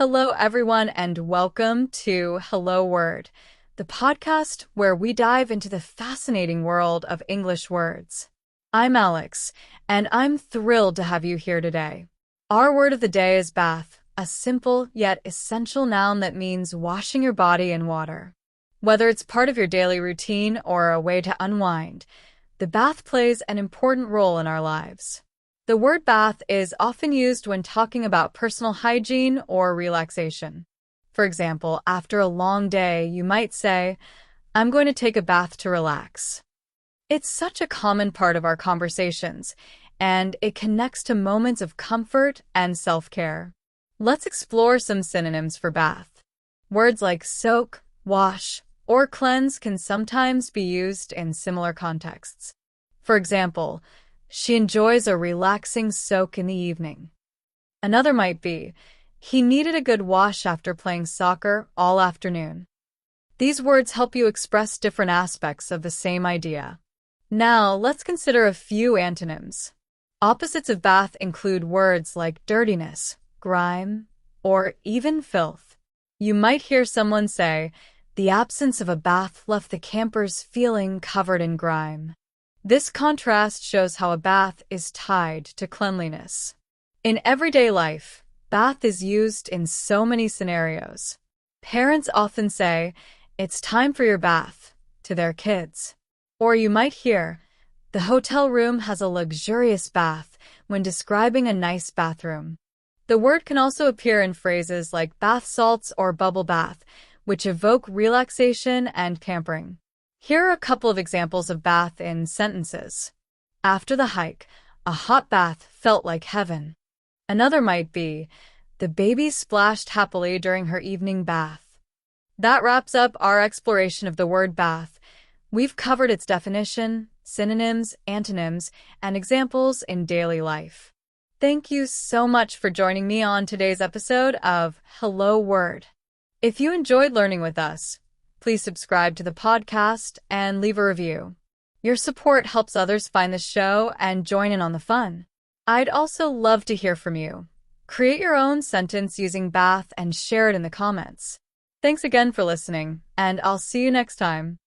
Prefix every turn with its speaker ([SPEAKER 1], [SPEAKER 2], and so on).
[SPEAKER 1] Hello, everyone, and welcome to Hello Word, the podcast where we dive into the fascinating world of English words. I'm Alex, and I'm thrilled to have you here today. Our word of the day is bath, a simple yet essential noun that means washing your body in water. Whether it's part of your daily routine or a way to unwind, the bath plays an important role in our lives. The word bath is often used when talking about personal hygiene or relaxation. For example, after a long day, you might say, "I'm going to take a bath to relax." It's such a common part of our conversations, and it connects to moments of comfort and self-care. Let's explore some synonyms for bath. Words like soak, wash, or cleanse can sometimes be used in similar contexts. For example, she enjoys a relaxing soak in the evening. Another might be, he needed a good wash after playing soccer all afternoon. These words help you express different aspects of the same idea. Now, let's consider a few antonyms. Opposites of bath include words like dirtiness, grime, or even filth. You might hear someone say, "The absence of a bath left the campers feeling covered in grime." This contrast shows how a bath is tied to cleanliness. In everyday life, bath is used in so many scenarios. Parents often say, "It's time for your bath," to their kids. Or you might hear, "The hotel room has a luxurious bath," when describing a nice bathroom. The word can also appear in phrases like bath salts or bubble bath, which evoke relaxation and pampering. Here are a couple of examples of bath in sentences. After the hike, a hot bath felt like heaven. Another might be, "The baby splashed happily during her evening bath." That wraps up our exploration of the word bath. We've covered its definition, synonyms, antonyms, and examples in daily life. Thank you so much for joining me on today's episode of Hello Word. If you enjoyed learning with us, please subscribe to the podcast and leave a review. Your support helps others find the show and join in on the fun. I'd also love to hear from you. Create your own sentence using bath and share it in the comments. Thanks again for listening, and I'll see you next time.